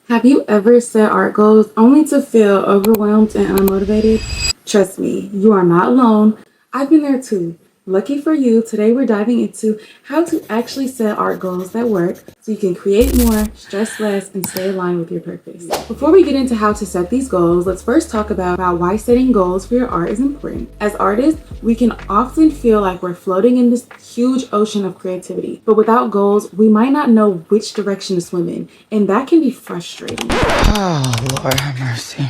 Have you ever set art goals only to feel overwhelmed and unmotivated? Trust me, you are not alone. I've been there too. Lucky for you, today we're diving into how to actually set art goals that work so you can create more, stress less, and stay aligned with your purpose. Before we get into how to set these goals, let's first talk about why setting goals for your art is important. As artists, we can often feel like we're floating in this huge ocean of creativity, but without goals, we might not know which direction to swim in, and that can be frustrating. Oh, Lord have mercy.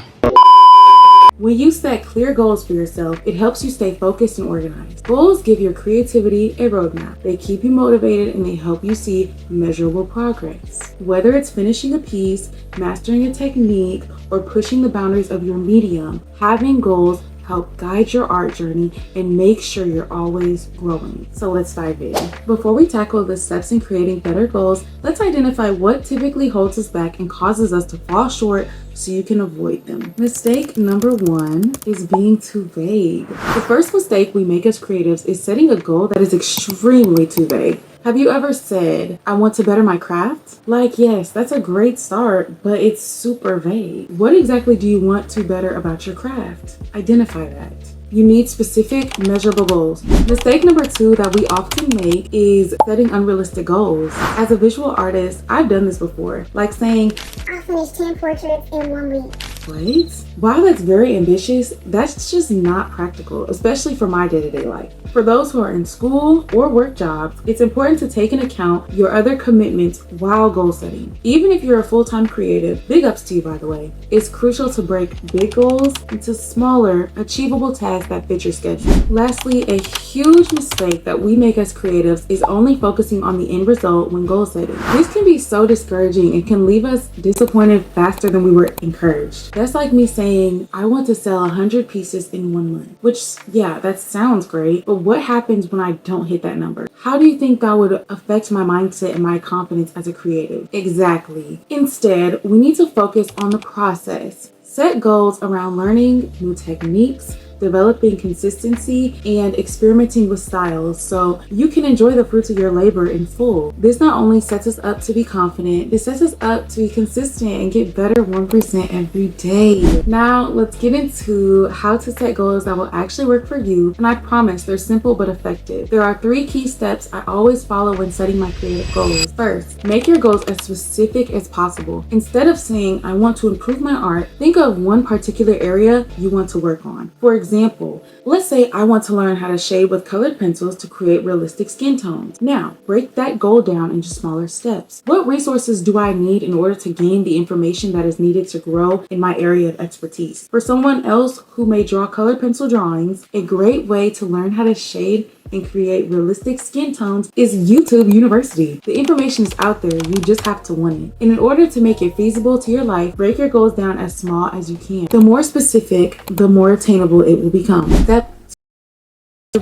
When you set clear goals for yourself, it helps you stay focused and organized. Goals give your creativity a roadmap. They keep you motivated and they help you see measurable progress. Whether it's finishing a piece, mastering a technique, or pushing the boundaries of your medium, having goals help guide your art journey and make sure you're always growing. So let's dive in. Before we tackle the steps in creating better goals, let's identify what typically holds us back and causes us to fall short so you can avoid them. Mistake number 1 is being too vague. The first mistake we make as creatives is setting a goal that is extremely too vague. Have you ever said, I want to better my craft? Like, yes, that's a great start, but it's super vague. What exactly do you want to better about your craft? Identify that. You need specific, measurable goals. Mistake number 2 that we often make is setting unrealistic goals. As a visual artist, I've done this before, like saying, I'll finish 10 portraits in 1 week. What? While that's very ambitious, that's just not practical, especially for my day-to-day life. For those who are in school or work jobs, it's important to take into account your other commitments while goal setting. Even if you're a full-time creative, big ups to you by the way, it's crucial to break big goals into smaller, achievable tasks that fit your schedule. Lastly, a huge mistake that we make as creatives is only focusing on the end result when goal setting. This can be so discouraging and can leave us disappointed faster than we were encouraged. That's like me saying, I want to sell 100 pieces in 1 month, which, yeah, that sounds great, but what happens when I don't hit that number? How do you think that would affect my mindset and my confidence as a creative? Exactly. Instead, we need to focus on the process. Set goals around learning new techniques, developing consistency, and experimenting with styles so you can enjoy the fruits of your labor in full. This not only sets us up to be confident, it sets us up to be consistent and get better 1% every day. Now, let's get into how to set goals that will actually work for you, and I promise they're simple but effective. There are 3 key steps I always follow when setting my creative goals. First, make your goals as specific as possible. Instead of saying, I want to improve my art, think of one particular area you want to work on. For example, let's say I want to learn how to shade with colored pencils to create realistic skin tones. Now, break that goal down into smaller steps. What resources do I need in order to gain the information that is needed to grow in my area of expertise? For someone else who may draw colored pencil drawings, a great way to learn how to shade and create realistic skin tones is YouTube University. The information is out there, you just have to want it. And in order to make it feasible to your life, break your goals down as small as you can. The more specific, the more attainable it will become. Step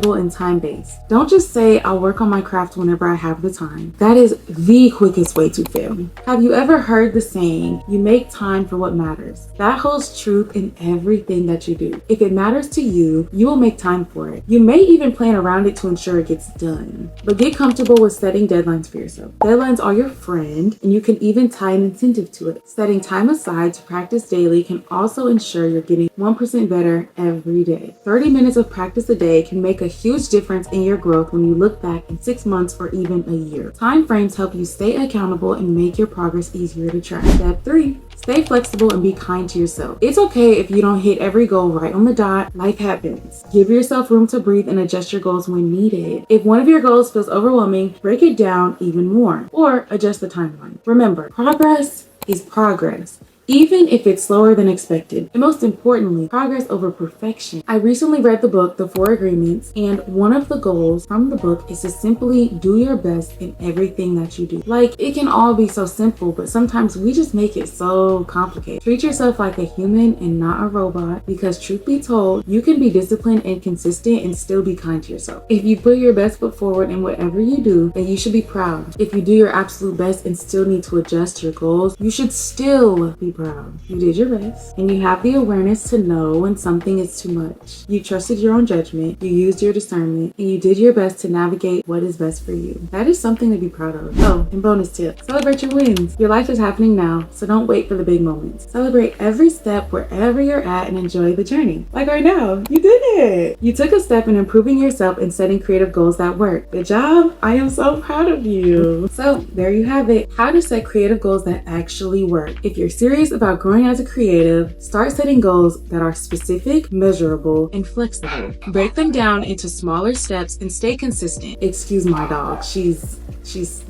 and time-based. Don't just say I'll work on my craft whenever I have the time. That is the quickest way to fail. Have you ever heard the saying, you make time for what matters? That holds truth in everything that you do. If it matters to you, you will make time for it. You may even plan around it to ensure it gets done. But get comfortable with setting deadlines for yourself. Deadlines are your friend, and you can even tie an incentive to it. Setting time aside to practice daily can also ensure you're getting 1% better every day. 30 minutes of practice a day can make a huge difference in your growth when you look back in 6 months or even a year. Time frames help you stay accountable and make your progress easier to track. Step 3. Stay flexible and be kind to yourself. It's okay if you don't hit every goal right on the dot. Life happens. Give yourself room to breathe and adjust your goals when needed. If one of your goals feels overwhelming, break it down even more or adjust the timeline. Remember, progress is progress, even if it's slower than expected. And most importantly, progress over perfection. I recently read the book, The 4 Agreements, and one of the goals from the book is to simply do your best in everything that you do. Like, it can all be so simple, but sometimes we just make it so complicated. Treat yourself like a human and not a robot, because truth be told, you can be disciplined and consistent and still be kind to yourself. If you put your best foot forward in whatever you do, then you should be proud. If you do your absolute best and still need to adjust your goals, you should still be proud. You did your best, and you have the awareness to know when something is too much. You trusted your own judgment, you used your discernment, and you did your best to navigate what is best for you. That is something to be proud of. Oh, and bonus tip, celebrate your wins. Your life is happening now, so don't wait for the big moments. Celebrate every step wherever you're at and enjoy the journey. Like right now, you did it. You took a step in improving yourself and setting creative goals that work. Good job. I am so proud of you. So there you have it. How to set creative goals that actually work. If you're serious about growing as a creative, start setting goals that are specific, measurable, and flexible. Break them down into smaller steps and stay consistent. Excuse my dog. She's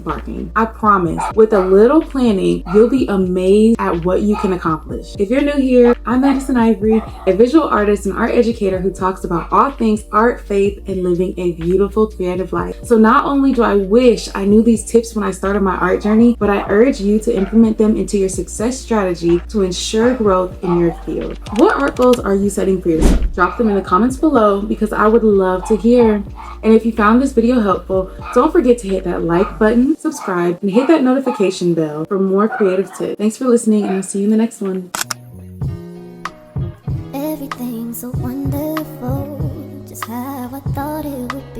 barking. I promise, with a little planning, you'll be amazed at what you can accomplish. If you're new here, I'm Madison Ivory, a visual artist and art educator who talks about all things art, faith, and living a beautiful creative life. So not only do I wish I knew these tips when I started my art journey, but I urge you to implement them into your success strategy to ensure growth in your field. What art goals are you setting for yourself? Drop them in the comments below because I would love to hear. And if you found this video helpful, don't forget to hit that like button, subscribe, and hit that notification bell for more creative tips. Thanks for listening, and I'll see you in the next one. Everything's so wonderful, just how I thought it would be.